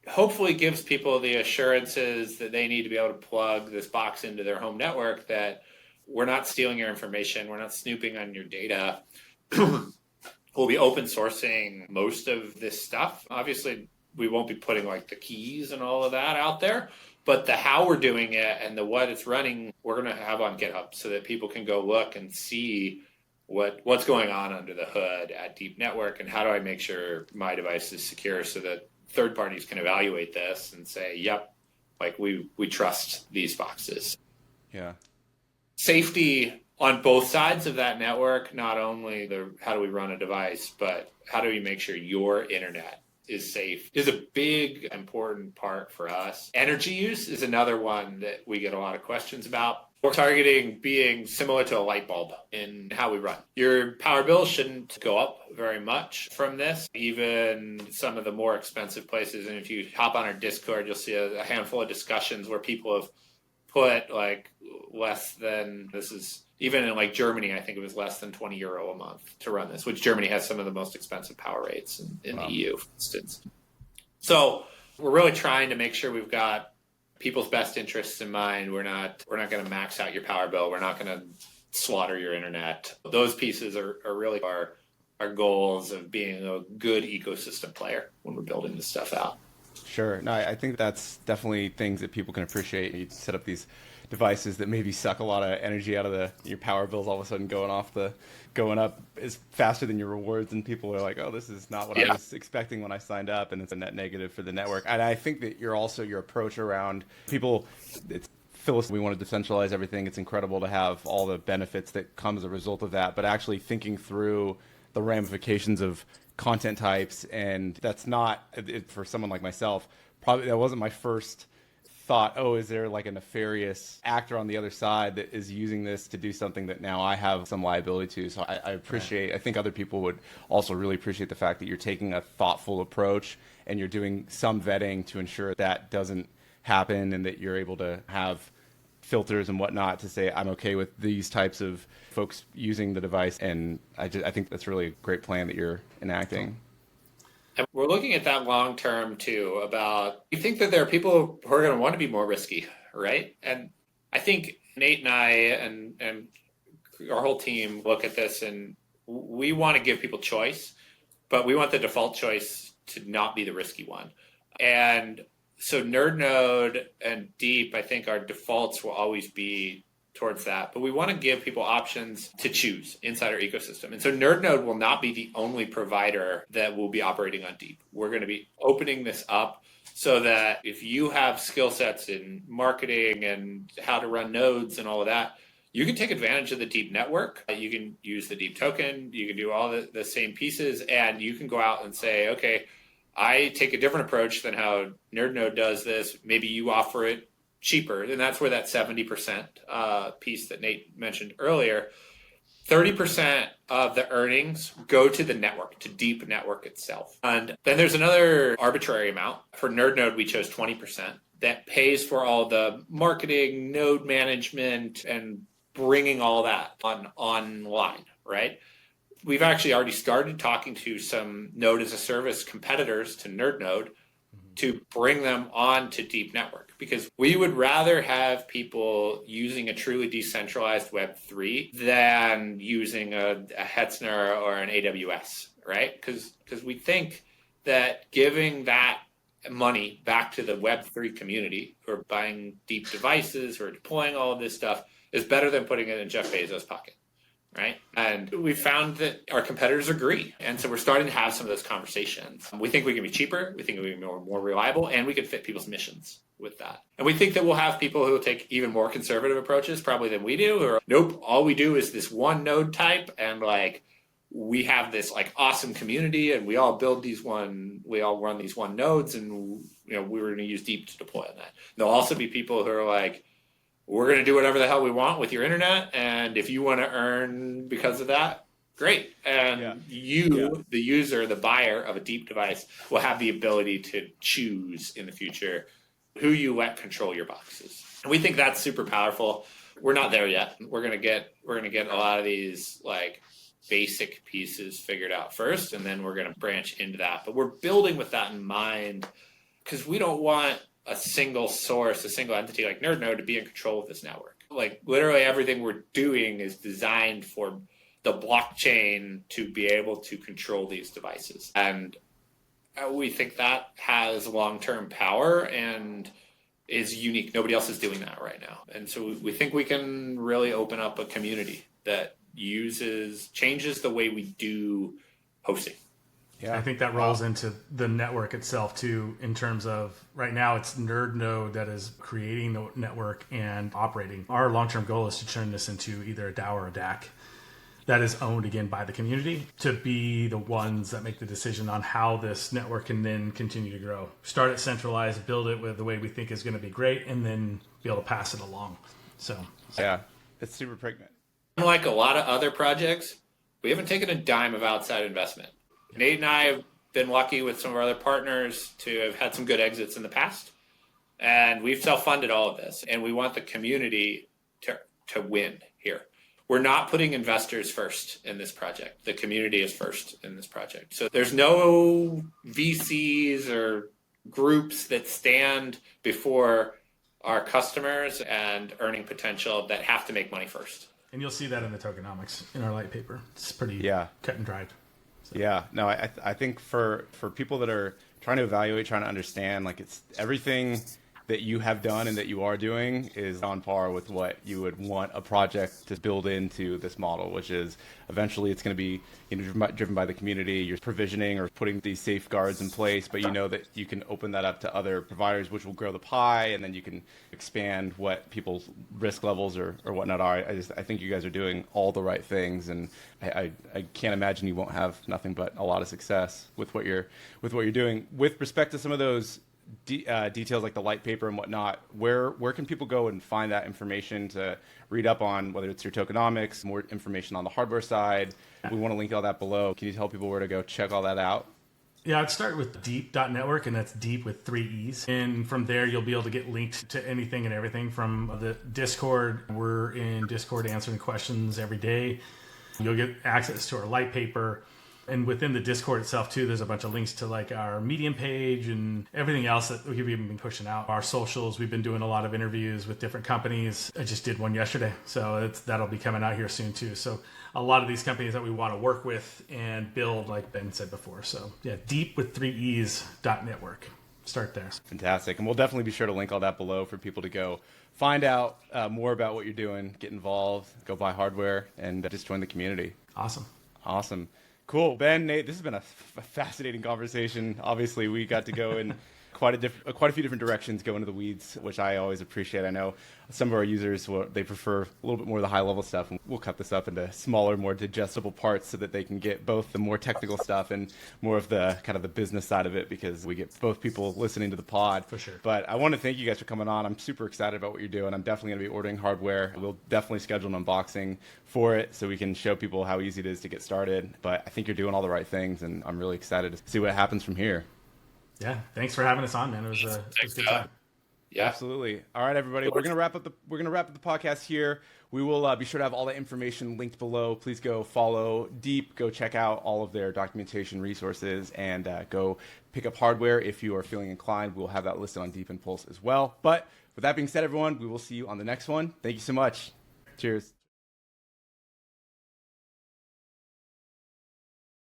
hopefully gives people the assurances that they need to be able to plug this box into their home network, that we're not stealing your information, we're not snooping on your data. We'll be open sourcing most of this stuff. Obviously, we won't be putting like the keys and all of that out there, but the how we're doing it and the what it's running, we're going to have on GitHub so that people can go look and see what's going on under the hood at DeEEP Network, and how do I make sure my device is secure so that third parties can evaluate this and say, yep, like we trust these boxes. Yeah. Safety on both sides of that network, not only the how do we run a device, but how do we make sure your internet is safe, is a big, important part for us. Energy use is another one that we get a lot of questions about. We're targeting being similar to a light bulb in how we run. Your power bill shouldn't go up very much from this, even some of the more expensive places. And if you hop on our Discord, you'll see a handful of discussions where people have put like less than, this is even in like Germany, I think it was less than €20 a month to run this, which Germany has some of the most expensive power rates in the EU, for instance. So we're really trying to make sure we've got people's best interests in mind. We're not going to max out your power bill. We're not going to slaughter your internet. Those pieces are really our goals of being a good ecosystem player when we're building this stuff out. Sure. No, I think that's definitely things that people can appreciate. You set up these devices that maybe suck a lot of energy out of your power bills, all of a sudden going up is faster than your rewards, and people are like, oh, this is not what I was expecting when I signed up, and it's a net negative for the network. And I think that your approach around people, it's Phyllis, we want to decentralize everything. It's incredible to have all the benefits that come as a result of that, but actually thinking through the ramifications of content types, and that's not, for someone like myself, probably that wasn't my first thought, oh, is there like a nefarious actor on the other side that is using this to do something that now I have some liability to? So I appreciate, I think other people would also really appreciate the fact that you're taking a thoughtful approach and you're doing some vetting to ensure that doesn't happen, and that you're able to have filters and whatnot to say, I'm okay with these types of folks using the device. And I think that's really a great plan that you're enacting. And we're looking at that long term too, about, you think that there are people who are going to want to be more risky, right? And I think Nate and I and our whole team look at this, and we want to give people choice, but we want the default choice to not be the risky one. And so NerdNode and DeEEP, I think our defaults will always be towards that, but we want to give people options to choose inside our ecosystem. And so NerdNode will not be the only provider that will be operating on DeEEP. We're going to be opening this up so that if you have skill sets in marketing and how to run nodes and all of that, you can take advantage of the DeEEP network. You can use the DeEEP token. You can do all the same pieces, and you can go out and say, okay, I take a different approach than how NerdNode does this. Maybe you offer it cheaper. And that's where that 70% piece that Nate mentioned earlier, 30% of the earnings go to the network, to DeEEP network itself. And then there's another arbitrary amount. For NerdNode, we chose 20% that pays for all the marketing, node management, and bringing all that online, right? We've actually already started talking to some node as a service competitors to NerdNode to bring them on to DeEEP network, because we would rather have people using a truly decentralized Web3 than using a Hetzner or an AWS, right? Because we think that giving that money back to the Web3 community who are buying DeEEP devices, who are deploying all of this stuff, is better than putting it in Jeff Bezos' pocket, right? And we found that our competitors agree. And so we're starting to have some of those conversations. We think we can be cheaper, we think we can be more reliable, and we can fit people's missions with that. And we think that we'll have people who will take even more conservative approaches probably than we do, or nope, all we do is this one node type, and like we have this like awesome community and we all run these one nodes, and we're going to use DeEEP to deploy on that. There'll also be people who are like, we're going to do whatever the hell we want with your internet, and if you want to earn because of that, great. And the user, the buyer of a DeEEP device, will have the ability to choose in the future who you let control your boxes. And we think that's super powerful. We're not there yet. We're going to get a lot of these like basic pieces figured out first, and then we're going to branch into that. But we're building with that in mind, because we don't want a single source, a single entity like NerdNode to be in control of this network. Like literally everything we're doing is designed for the blockchain to be able to control these devices. And we think that has long-term power and is unique. Nobody else is doing that right now. And so we think we can really open up a community that changes the way we do hosting. Yeah, I think that rolls into the network itself too, in terms of right now it's NerdNode that is creating the network and operating. Our long-term goal is to turn this into either a DAO or a DAC that is owned again by the community, to be the ones that make the decision on how this network can then continue to grow. Start it centralized, build it with the way we think is going to be great, and then be able to pass it along. So yeah, it's super pregnant. Unlike a lot of other projects, we haven't taken a dime of outside investment. Nate and I have been lucky with some of our other partners to have had some good exits in the past, and we've self-funded all of this, and we want the community to win here. We're not putting investors first in this project. The community is first in this project. So there's no VCs or groups that stand before our customers and earning potential that have to make money first. And you'll see that in the tokenomics in our light paper. It's pretty cut and dried. So. Yeah, no, I think for people that are trying to evaluate, trying to understand, like it's everything that you have done and that you are doing is on par with what you would want a project to build into this model, which is eventually it's going to be driven by the community. You're provisioning or putting these safeguards in place, but you know that you can open that up to other providers, which will grow the pie, and then you can expand what people's risk levels or whatnot are. I think you guys are doing all the right things, and I can't imagine you won't have nothing but a lot of success with what you're doing. With respect to some of those details like the light paper and whatnot, where can people go and find that information to read up on, whether it's your tokenomics, more information on the hardware side? We want to link all that below. Can you tell people where to go check all that out? Yeah, I'd start with deep.network, and that's deep with 3 E's. And from there, you'll be able to get linked to anything and everything from the Discord. We're in Discord answering questions every day. You'll get access to our light paper. And within the Discord itself, too, there's a bunch of links to like our Medium page and everything else that we've even been pushing out. Our socials, we've been doing a lot of interviews with different companies. I just did one yesterday, so that'll be coming out here soon, too. So a lot of these companies that we want to work with and build, like Ben said before. So yeah, deep with 3 E's.network. Start there. Fantastic. And we'll definitely be sure to link all that below for people to go find out more about what you're doing, get involved, go buy hardware, and just join the community. Awesome. Cool. Ben, Nate, this has been a fascinating conversation. Obviously, we got to go in quite a few different directions, go into the weeds, which I always appreciate. I know some of our users, they prefer a little bit more of the high-level stuff, and we'll cut this up into smaller, more digestible parts so that they can get both the more technical stuff and more of the kind of the business side of it, because we get both people listening to the pod. For sure. But I want to thank you guys for coming on. I'm super excited about what you're doing. I'm definitely going to be ordering hardware. We'll definitely schedule an unboxing for it so we can show people how easy it is to get started. But I think you're doing all the right things, and I'm really excited to see what happens from here. Yeah, thanks for having us on, man. It was a good time. Yeah, absolutely. All right, everybody, we're gonna wrap up the podcast here. We will be sure to have all that information linked below. Please go follow DeEEP, go check out all of their documentation resources, and go pick up hardware if you are feeling inclined. We'll have that listed on DeEEP and Pulse as well. But with that being said, everyone, we will see you on the next one. Thank you so much. Cheers.